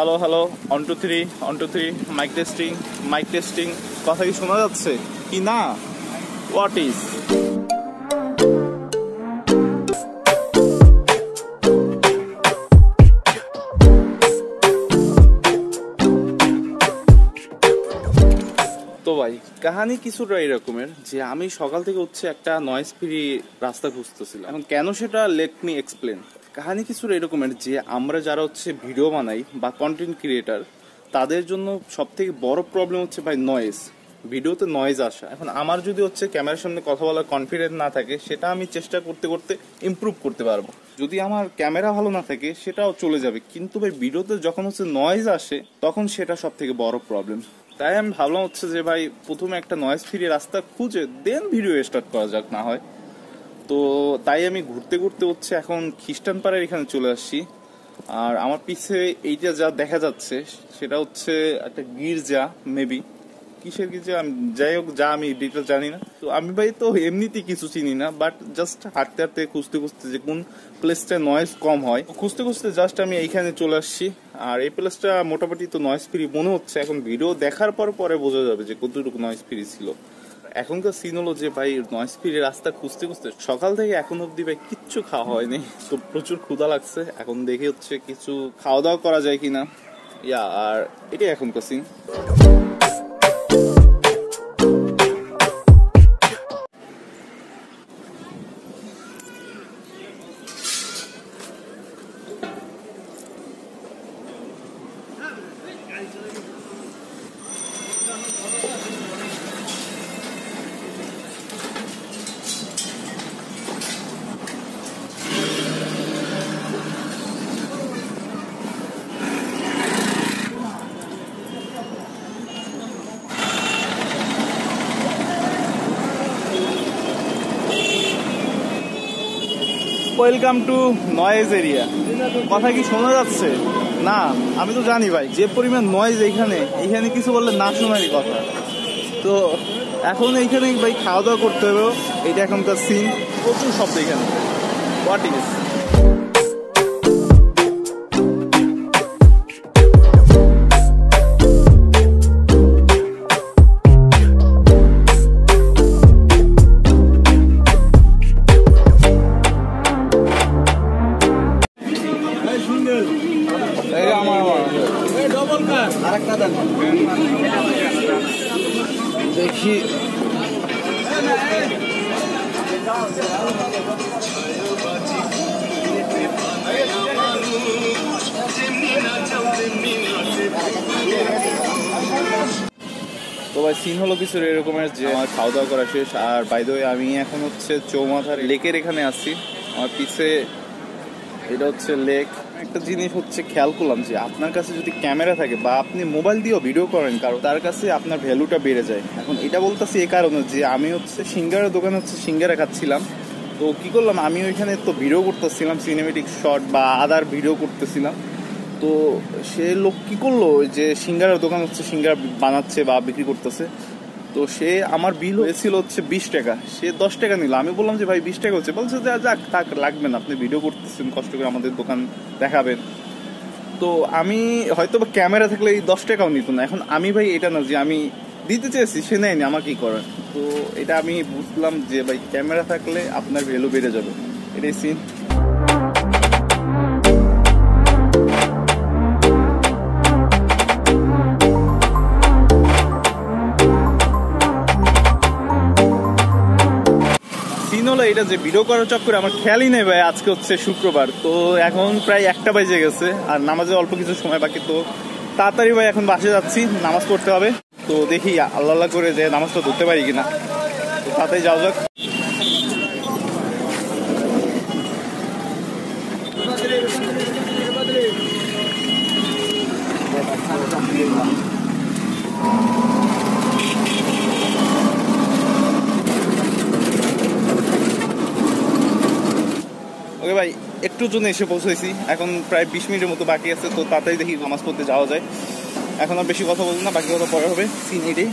Hello hello 1 2 3 1 2 3 mic testing কথা কি শোনা যাচ্ছে কি না হোয়াট ইজ তো ভাই কাহিনী কিছুটা এরকমের যে আমি সকাল থেকে হচ্ছে একটা নয়েজ ফ্রি রাস্তা খুঁজতেছিলাম। এখন কেন সেটা লেট মি এক্সপ্লেন। কাহিনী কিছুটা এরকমের যে আমরা যারা হচ্ছে ভিডিও বানাই বা কন্টেন্ট ক্রিয়েটার তাদের জন্য সব থেকে বড় প্রবলেম হচ্ছে ভাই নয়েজ, ভিডিওতে নয়েজ আসা। এখন আমার যদি হচ্ছে ক্যামেরার সামনে কথা বলার কনফিডেন্স না থাকে সেটা আমি চেষ্টা করতে করতে ইমপ্রুভ করতে পারবো। যদি আমার ক্যামেরা ভালো না থাকে সেটাও চলে যাবে, কিন্তু ভাই ভিডিওতে যখন হচ্ছে নয়েজ আসে তখন সেটা সব থেকে বড় প্রবলেম। তাই আমি ভাবলাম হচ্ছে যে ভাই প্রথমে একটা নয়েজ ফ্রি রাস্তা খুঁজে দেন ভিডিও স্টার্ট করা যাক না হয়। তো তাই আমি ঘুরতে ঘুরতে হচ্ছে এখন খ্রিস্টান পাড়ার এখানে চলে আসছি। আর আমার পিছে এইটা যা দেখা যাচ্ছে সেটা হচ্ছে একটা গির্জা, মেবি কিসের গির্জা যাই হোক, যা আমি ডিটেল জানি না। তো আমি ভাই তো এমনিতেই কিছু চিনি না, বাট জাস্ট হাঁটতে হাঁটতে খুঁজতে খুঁজতে যে কোন প্লেসটা নয়েজ কম হয় খুঁজতে খুঁজতে জাস্ট আমি এইখানে চলে আসছি। আর এই প্লেসটা মোটামুটি তো নয়েজ ফ্রি মনে হচ্ছে, এখন ভিডিও দেখার পরে বোঝা যাবে যে কতটুকু নয়েজ ফ্রি ছিল। এখনকার সিন হলো যে ভাই নয়েজ ফ্রি রাস্তা খুঁজতে খুঁজতে সকাল থেকে এখন অব্দি ভাই কিচ্ছু খাওয়া হয়নি, তো প্রচুর ক্ষুধা লাগছে। এখন দেখি হচ্ছে কিছু খাওয়া দাওয়া করা যায় কিনা। আর এটাই এখনকার scene. Welcome to noise area. কথা কি শোনা যাচ্ছে না? আমি তো জানি ভাই যে পরিমাণ নয়েজ এইখানে কিছু বললে না শোনারই কথা। তো এখন এইখানে ভাই খাওয়া দাওয়া করতে হবে, এটা এখনকার সিন। প্রচুর শব্দ এখানে, হোয়াট ইজ। দেখি তো ভাই সিন হলো কিছু এরকমের যে আমার খাওয়া দাওয়া করা শেষ। আর বাই দ্য ওয়ে আমি এখন হচ্ছে চৌমাথার লেকের এখানে আসছি। আমার পিছে এটা হচ্ছে লেক। একটা জিনিস হচ্ছে খেয়াল করলাম যে আপনার কাছে যদি ক্যামেরা থাকে বা আপনি মোবাইল দিয়েও ভিডিও করেন কারো, তার কাছে আপনার ভ্যালুটা বেড়ে যায়। এখন এটা বলতেছি এই কারণে যে আমি হচ্ছে সিঙ্গারের দোকানে হচ্ছে সিঙ্গারা খাচ্ছিলাম। তো কি করলাম, আমি ওইখানে তো ভিডিও করতেছিলাম, সিনেমেটিক শট বা আদার ভিডিও করতেছিলাম। তো সে লোক কি করলো, যে সিঙ্গারের দোকান হচ্ছে সিঙ্গারা বানাচ্ছে বা বিক্রি করতেছে, তো সে আমার বিল হয়েছিল হচ্ছে 20 টাকা, সে 10 টাকা নিল। আমি বললাম যে ভাই 20 টাকা হচ্ছে, বলছে যে যাক থাক, লাগবে না, আপনি ভিডিও করতেছেন, কষ্ট করে আমাদের দোকান দেখাবেন। তো আমি হয়তো বা ক্যামেরা থাকলে এই 10 টাকাও নিত না। এখন আমি ভাই এটা না যে আমি দিতে চেয়েছি, সে নেয়নি, আমার কি করার। তো এটা আমি বুঝলাম যে ভাই ক্যামেরা থাকলে আপনার ভ্যালু বেড়ে যাবে, এটাই সিন। এটা যে ভিডিও করার চক্করে আমার খেয়ালই নেই ভাই আজকে হচ্ছে শুক্রবার। তো এখন প্রায় 1টা বেজে গেছে আর নামাজে অল্প কিছু সময় বাকি। তো তাড়াতাড়ি ভাই এখন বাসে যাচ্ছি, নামাজ পড়তে হবে। তো দেখি আল্লাহ আল্লাহ করে যে নামাজটা ধরতে পারি কিনা। তো তাড়াতাড়ি যাওয়া যাক। ওকে ভাই, একটু জন্য এসে পৌঁছেছি, এখন প্রায় 20 মিনিটের মতো বাকি আছে। তো তাড়াতাড়ি দেখি নামাজ পড়তে যাওয়া যায়। এখন আর বেশি কথা বলবো না, বাকি কথা পরে হবে। সিন এটাই।